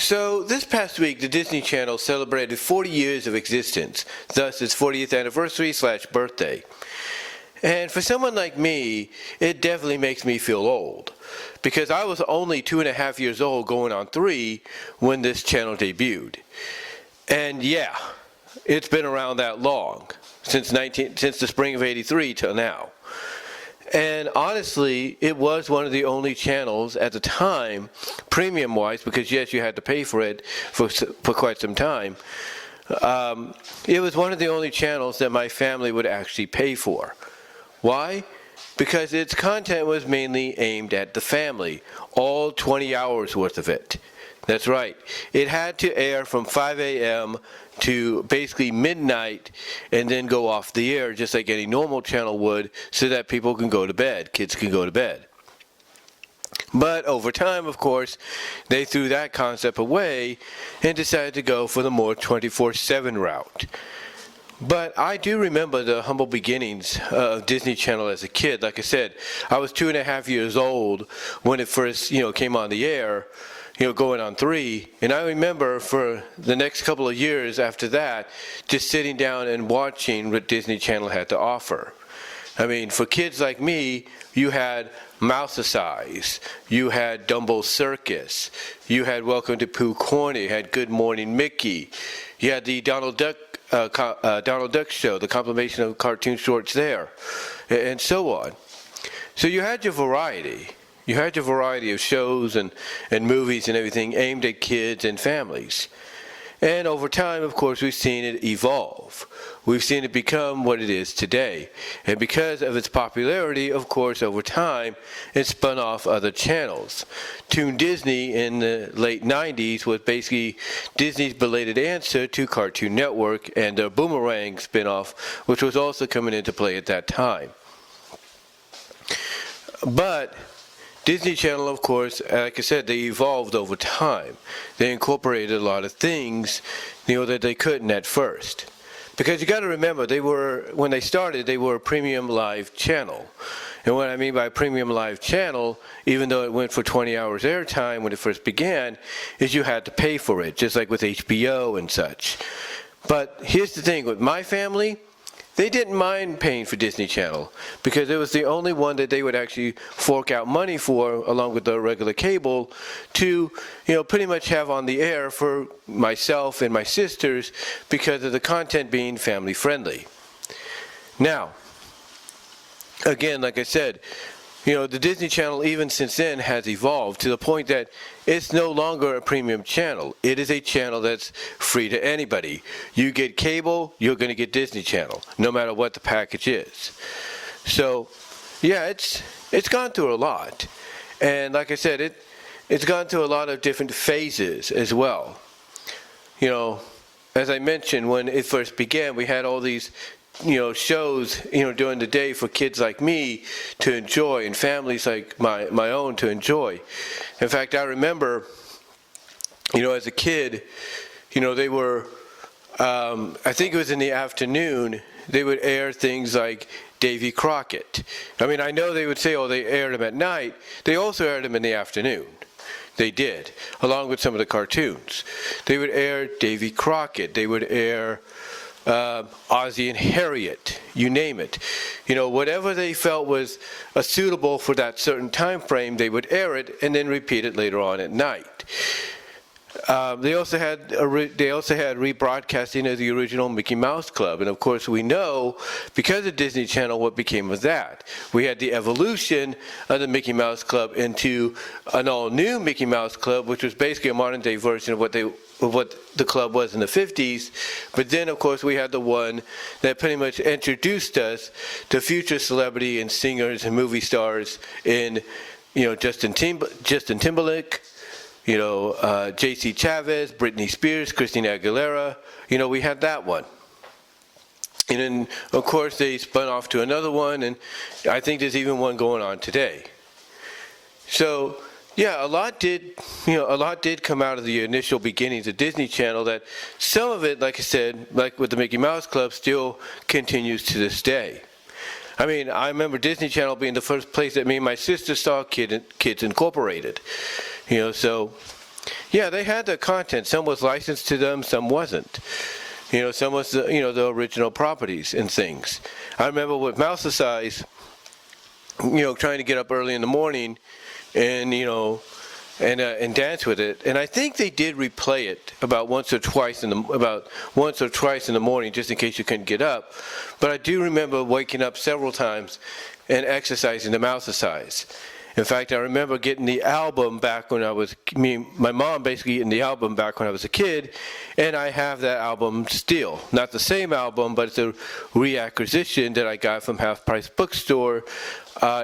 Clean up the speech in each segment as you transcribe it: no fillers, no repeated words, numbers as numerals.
So this past week, the Disney Channel celebrated 40 years of existence, thus its 40th anniversary/birthday. And for someone like me, it definitely makes me feel old, because I was only 2.5 years old going on 3 when this channel debuted. And yeah, it's been around that long, since the spring of '83 till now. And honestly, it was one of the only channels at the time, premium-wise, because yes, you had to pay for it for quite some time. It was one of the only channels that my family would actually pay for. Why? Because its content was mainly aimed at the family, all 20 hours worth of it. That's right. It had to air from 5 a.m. to basically midnight and then go off the air just like any normal channel would, so that people can go to bed, kids can go to bed. But over time, of course, they threw that concept away and decided to go for the more 24/7 route. But I do remember the humble beginnings of Disney Channel as a kid. Like I said, I was 2.5 years old when it first, came on the air, going on 3. And I remember for the next couple of years after that, just sitting down and watching what Disney Channel had to offer. I mean, for kids like me, you had Mouse-a-Size, you had Dumbo's Circus, you had Welcome to Pooh Corner, you had Good Morning Mickey, you had the Donald Duck Show, the compilation of cartoon shorts there, and so on. So you had your variety. You had your variety of shows and movies and everything aimed at kids and families. And over time, of course, we've seen it evolve. We've seen it become what it is today. And because of its popularity, of course, over time, it spun off other channels. Toon Disney in the late 90s was basically Disney's belated answer to Cartoon Network and their Boomerang spinoff, which was also coming into play at that time. But Disney Channel, of course, like I said, they evolved over time. They incorporated a lot of things, that they couldn't at first. Because you got to remember, when they started, they were a premium live channel. And what I mean by premium live channel, even though it went for 20 hours airtime when it first began, is you had to pay for it, just like with HBO and such. But here's the thing, with my family, they didn't mind paying for Disney Channel because it was the only one that they would actually fork out money for, along with the regular cable, to pretty much have on the air for myself and my sisters because of the content being family friendly. Now, again, like I said, the Disney Channel, even since then, has evolved to the point that it's no longer a premium channel. It is a channel that's free to anybody. You get cable, you're going to get Disney Channel, no matter what the package is. So, yeah, it's gone through a lot. And like I said, it's gone through a lot of different phases as well. As I mentioned, when it first began, we had all these shows, during the day for kids like me to enjoy and families like my own to enjoy. In fact, I remember, as a kid, they were, I think it was in the afternoon, they would air things like Davy Crockett. I mean, I know they would say, they aired them at night. They also aired them in the afternoon. They did, along with some of the cartoons. They would air Davy Crockett. They would air Ozzie and Harriet, you name it. Whatever they felt was suitable for that certain time frame, they would air it and then repeat it later on at night. They also had rebroadcasting of the original Mickey Mouse Club, and of course we know, because of Disney Channel, what became of that. We had the evolution of the Mickey Mouse Club into an all-new Mickey Mouse Club, which was basically a modern-day version of what the club was in the 50s. But then, of course, we had the one that pretty much introduced us to future celebrity and singers and movie stars in, Justin Timberlake, J.C. Chavez, Britney Spears, Christina Aguilera. We had that one. And then, of course, they spun off to another one, and I think there's even one going on today. So, yeah, a lot did come out of the initial beginnings of Disney Channel, that some of it, like I said, like with the Mickey Mouse Club, still continues to this day. I mean, I remember Disney Channel being the first place that me and my sister saw Kids Incorporated. So Yeah, they had the content. Some was licensed to them, some wasn't. Some was the original properties and things. I remember with Mousicize, trying to get up early in the morning and and dance with it. And I think they did replay it about once or twice in the morning, just in case you couldn't get up. But I do remember waking up several times and exercising the Mousicize. In fact, I remember getting the album back when my mom basically getting the album back when I was a kid, and I have that album still. Not the same album, but it's a reacquisition that I got from Half Price Bookstore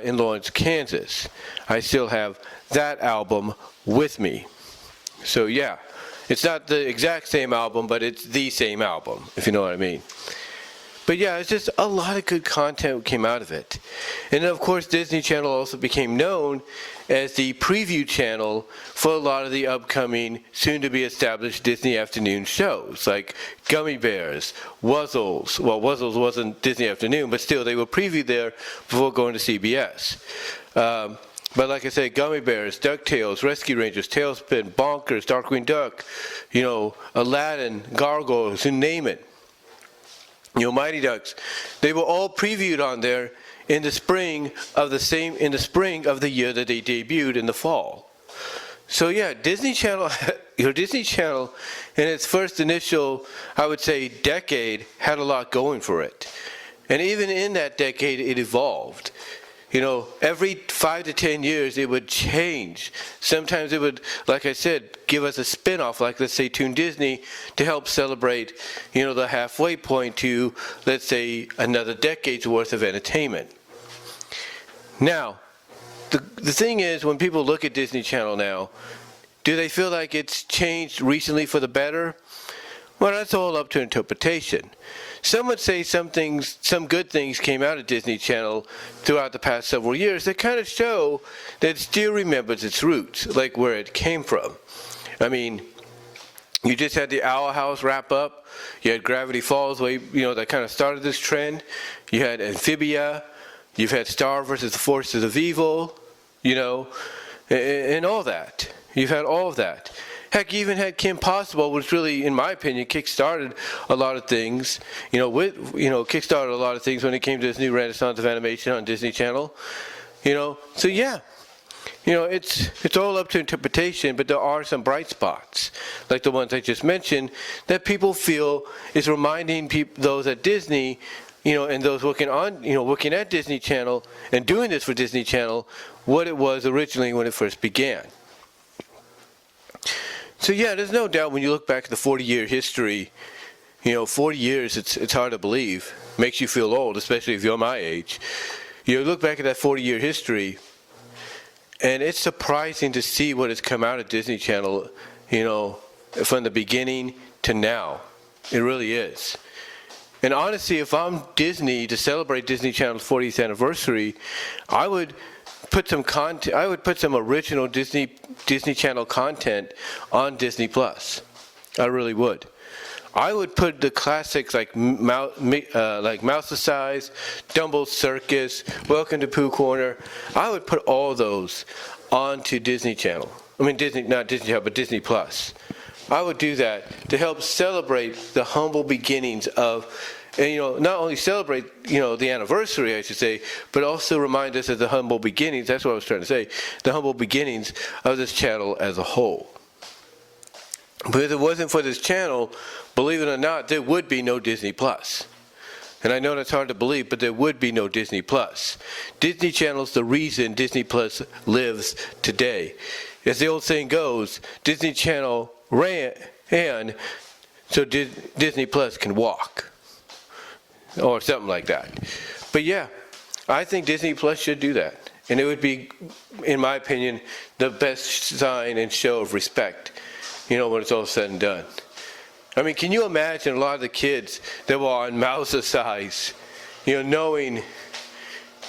in Lawrence, Kansas. I still have that album with me. So yeah, it's not the exact same album, but it's the same album, if you know what I mean. But yeah, it's just a lot of good content came out of it. And then of course Disney Channel also became known as the preview channel for a lot of the upcoming, soon-to-be established Disney afternoon shows, like Gummy Bears, Wuzzles. Well, Wuzzles wasn't Disney afternoon, but still they were previewed there before going to CBS. But like I said, Gummy Bears, DuckTales, Rescue Rangers, Tailspin, Bonkers, Darkwing Duck, Aladdin, Gargoyles, you name it. Mighty Ducks, they were all previewed on there in the spring of the year that they debuted in the fall. So yeah, Disney Channel in its first initial, I would say, decade had a lot going for it. And even in that decade, it evolved. Every 5 to 10 years, it would change. Sometimes it would, like I said, give us a spin-off, like, let's say, Toon Disney, to help celebrate, the halfway point to, let's say, another decade's worth of entertainment. Now, the thing is, when people look at Disney Channel now, do they feel like it's changed recently for the better? Well, that's all up to interpretation. Some would say some good things came out of Disney Channel throughout the past several years that kind of show that it still remembers its roots, like where it came from. I mean, you just had the Owl House wrap up. You had Gravity Falls, that kind of started this trend. You had Amphibia. You've had Star versus the Forces of Evil, and all that. You've had all of that. Heck, you even had Kim Possible, which really, in my opinion, kick-started a lot of things. Kick-started a lot of things when it came to this new renaissance of animation on Disney Channel. So yeah, it's all up to interpretation, but there are some bright spots, like the ones I just mentioned, that people feel is reminding those at Disney, and those working at Disney Channel and doing this for Disney Channel, what it was originally when it first began. So yeah, there's no doubt when you look back at the 40-year history, 40 years, it's hard to believe. Makes you feel old, especially if you're my age. You look back at that 40-year history, and it's surprising to see what has come out of Disney Channel, from the beginning to now. It really is. And honestly, if I'm Disney to celebrate Disney Channel's 40th anniversary, I would put some content. I would put some original Disney Channel content on Disney Plus. I really would. I would put the classics like Mousicize, Dumbo's Circus, Welcome to Pooh Corner. I would put all those onto Disney Channel. Not Disney Channel, but Disney Plus. I would do that to help celebrate the humble beginnings of. And, not only celebrate, the anniversary, I should say, but also remind us of the humble beginnings, that's what I was trying to say, the humble beginnings of this channel as a whole. But if it wasn't for this channel, believe it or not, there would be no Disney Plus. And I know that's hard to believe, but there would be no Disney Plus. Disney Channel's the reason Disney Plus lives today. As the old saying goes, Disney Channel ran so Disney Plus can walk. Or something like that. But yeah, I think Disney Plus should do that. And it would be, in my opinion, the best sign and show of respect, when it's all said and done. Can you imagine a lot of the kids that were on Mousicize, knowing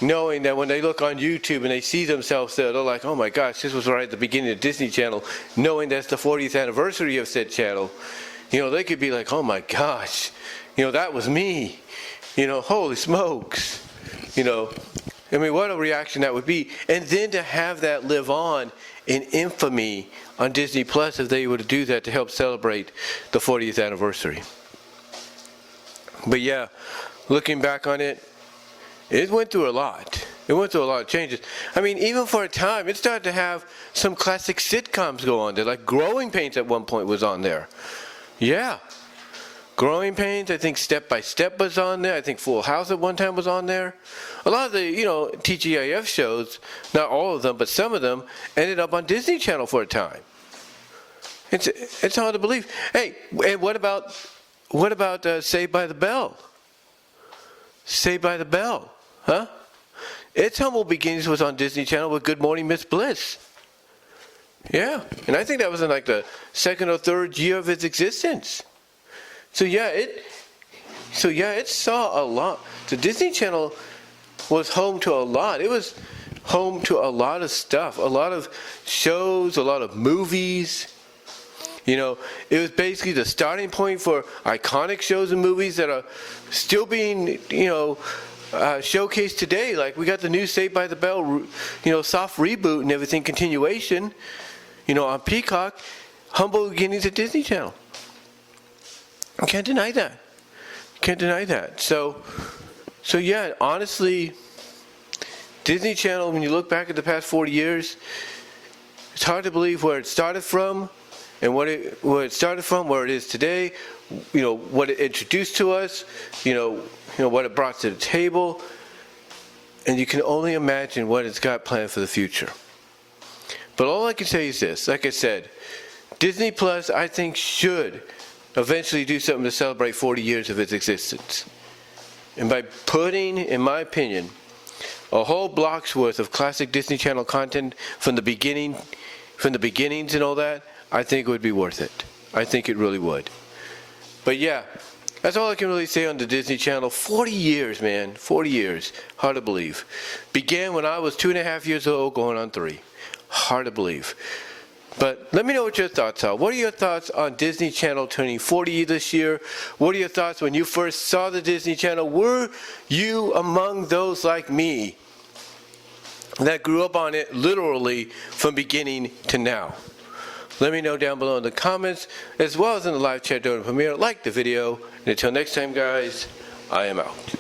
that when they look on YouTube and they see themselves there, they're like, oh my gosh, this was right at the beginning of Disney Channel, knowing that's the 40th anniversary of said channel. They could be like, oh my gosh, that was me. Holy smokes. What a reaction that would be. And then to have that live on in infamy on Disney Plus if they were to do that to help celebrate the 40th anniversary. But yeah, looking back on it, it went through a lot. It went through a lot of changes. I mean, even for a time, it started to have some classic sitcoms go on there. Like Growing Pains at one point was on there. Yeah. Growing Pains, I think Step by Step was on there. I think Full House at one time was on there. A lot of the, TGIF shows, not all of them, but some of them, ended up on Disney Channel for a time. It's hard to believe. Hey, and what about Saved by the Bell? Saved by the Bell, huh? Its humble beginnings was on Disney Channel with Good Morning Miss Bliss. Yeah, and I think that was in like the second or third year of its existence. So yeah, it saw a lot. The Disney Channel was home to a lot. It was home to a lot of stuff, a lot of shows, a lot of movies. It was basically the starting point for iconic shows and movies that are still being, showcased today. Like we got the new Saved by the Bell, soft reboot and everything, continuation, on Peacock, humble beginnings at Disney Channel. I can't deny that. Can't deny that. So yeah, honestly, Disney Channel, when you look back at the past 40 years, it's hard to believe where it started from and where it started from, where it is today, what it introduced to us, what it brought to the table, and you can only imagine what it's got planned for the future. But all I can say is this, like I said, Disney Plus, I think, should eventually do something to celebrate 40 years of its existence. And by putting, in my opinion, a whole block's worth of classic Disney Channel content from the beginnings and all that, I think it would be worth it. I think it really would. But yeah, that's all I can really say on the Disney Channel. 40 years, man. 40 years. Hard to believe. Began when I was 2.5 years old, going on 3. Hard to believe. But let me know what your thoughts are. What are your thoughts on Disney Channel turning 40 this year? What are your thoughts when you first saw the Disney Channel? Were you among those like me that grew up on it literally from beginning to now? Let me know down below in the comments, as well as in the live chat during the premiere. Like the video. And until next time, guys, I am out.